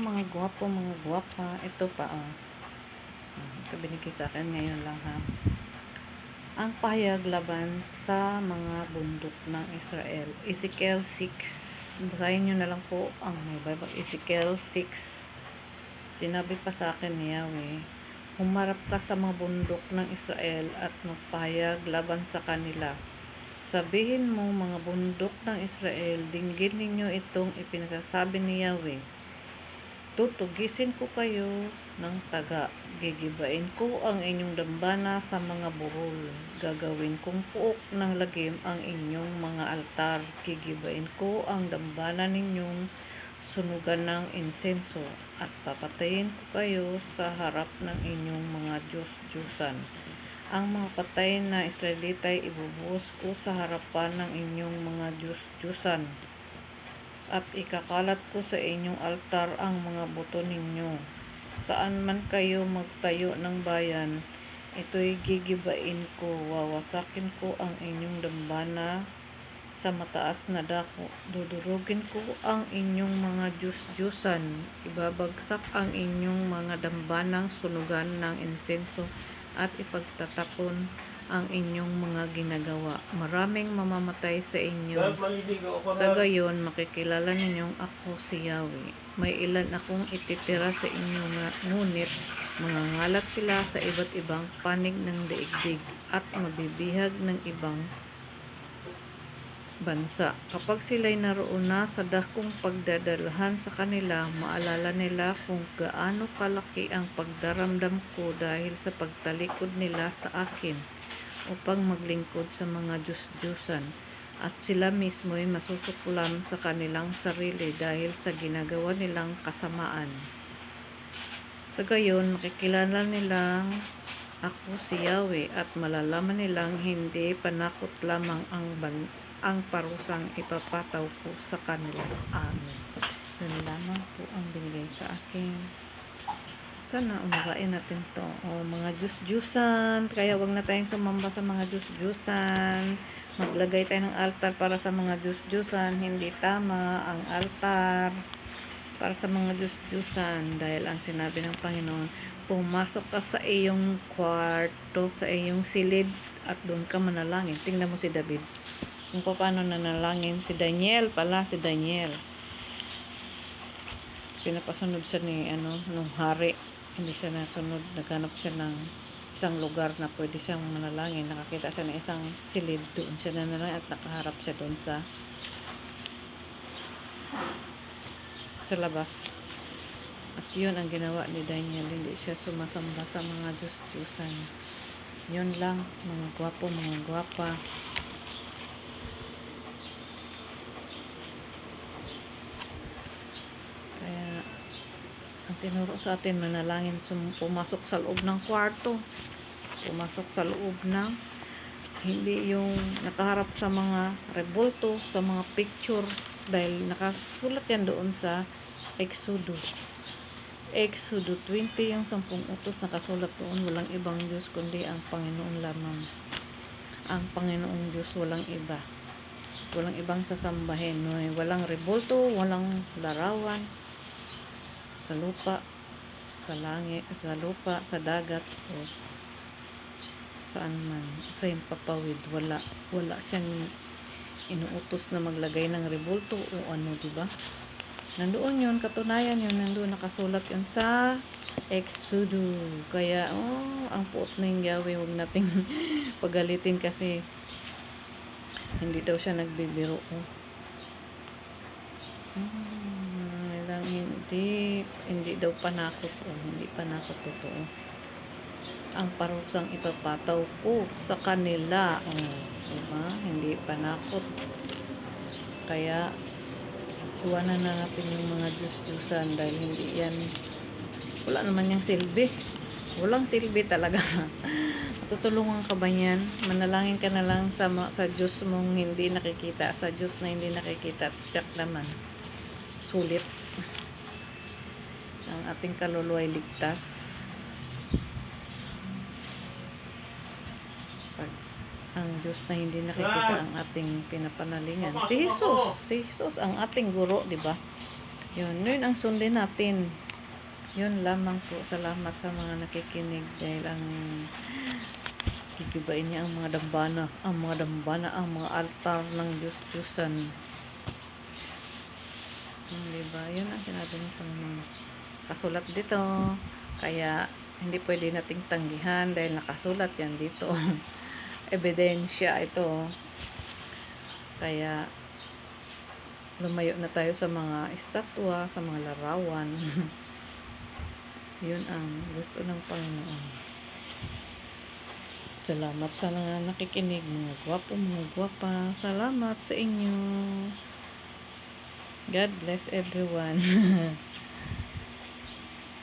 mga gwapo, mga gwapa. Ito pa, oh. Ito binigay sa akin ngayon lang, ha. Ang pahayag laban sa mga bundok ng Israel. Ezekiel 6. Basahin nyo na lang po ang may Bible. Ezekiel 6. Sinabi pa sa akin ni Yahweh, humarap ka sa mga bundok ng Israel at magpahayag laban sa kanila. Sabihin mo, mga bundok ng Israel, dinggin ninyo itong ipinasasabi ni Yahweh. Tutugisin ko kayo ng taga. Gigibain ko ang inyong dambana sa mga burol. Gagawin kong puok ng lagim ang inyong mga altar. Gigibain ko ang dambana ninyong sunugan ng insenso. At papatayin ko kayo sa harap ng inyong mga Diyos-Diyusan. Ang mga patay na Israelita ay ibubuhos ko sa harapan ng inyong mga Diyos-Diyusan. At ikakalat ko sa inyong altar ang mga buto ninyo. Saan man kayo magtayo ng bayan, ito'y gigibain ko. Wawasakin ko ang inyong dambana sa mataas na dako. Dudurugin ko ang inyong mga Diyos-Diyusan. Ibabagsak ang inyong mga dambanang sunugan ng insenso at ipagtatapon ang inyong mga ginagawa. Maraming mamamatay sa inyo. Sa gayon, makikilala ninyong ako si Yahweh. May ilan akong ititira sa inyo ngunit mangangalat sila sa iba't ibang panig ng daigdig at mabibihag ng ibang bansa. Kapag sila'y naroon na sa dakong pagdadalhan sa kanila, maalala nila kung gaano kalaki ang pagdaramdam ko dahil sa pagtalikod nila sa akin upang maglingkod sa mga Diyos-Diyusan. At sila mismo'y masusuklam sa kanilang sarili dahil sa ginagawa nilang kasamaan. Sa gayon, makikilala nilang ako si Yahweh at malalaman nilang hindi panakot lamang ang parusang ipapataw ko sa kanila. Amen. Yun lamang po ang binigay sa akin. Sana unawain natin to. O, mga Diyos-Diyusan. Kaya wag na tayong sumamba sa mga Diyos-Diyusan. Maglagay tayo ng altar para sa mga Diyos-Diyusan. Hindi tama ang altar para sa mga Diyos-Diyusan. Dahil ang sinabi ng Panginoon, pumasok ka sa iyong kwarto, sa iyong silid, at doon ka manalangin. Tingnan mo si David. Kung paano nanalangin si Daniel pinapasunod siya ni nung hari, hindi siya nasunod, naghanap siya ng isang lugar na pwede siyang manalangin. Nakakita siya ng isang silid, doon siya nanalangin at nakaharap siya doon sa labas. At yun ang ginawa ni Daniel, hindi siya sumasamba sa mga Diyos-Diyusan. Yun lang, mga gwapo, mga gwapa. Kaya ang tinuro sa atin, manalangin, pumasok sa loob ng kwarto, pumasok sa loob ng, hindi yung nakaharap sa mga rebulto, sa mga picture, dahil nakasulat yan doon sa Exodo 20, yung 10 utos, nakasulat doon, walang ibang Diyos kundi ang Panginoon lamang. Ang Panginoong Diyos, walang iba, walang ibang sasambahin, walang rebulto, walang larawan sa lupa, sa langit, sa lupa, sa dagat, o saan man, sa himpapawid. Wala siyang inuutos na maglagay ng rebulto o ano, diba? Nandoon yun, katunayan yun, nandoon nakasulat yun sa Exodo. Kaya, ang puot na yung Yahweh, huwag nating pagalitin kasi hindi daw siya nagbibiro. Hindi daw panakot, hindi panakot, totoo. Ang parusang ipapataw ko sa kanila, diba? Hindi panakot. Kaya iwanan na natin yung mga Diyos-Diyusan dahil hindi yan, wala naman yung silbi, walang silbi talaga. Tutulungan ka ba yan? Manalangin ka na lang sa Diyos mong hindi nakikita, sa Diyos na hindi nakikita, tiyak naman sulit ang ating kaluluwa ay ligtas pag ang Diyos na hindi nakikita ang ating pinapanalingan. Si Jesus ang ating guro, di ba? Yun ang sundin natin. Yun lamang po. Salamat sa mga nakikinig dahil ang gigibain niya ang mga dambana, ang mga altar ng Diyos-Diyosan. Diba? Yun ang sinabi ng Panginoon. Kasulat dito. Kaya, hindi pwede nating tanggihan dahil nakasulat yan dito. Ebidensya ito. Kaya, lumayo na tayo sa mga estatwa, sa mga larawan. Yun ang gusto ng Panginoon. Salamat sa mga nakikinig, mga gwapo, mga gwapa. Salamat sa inyo. God bless everyone.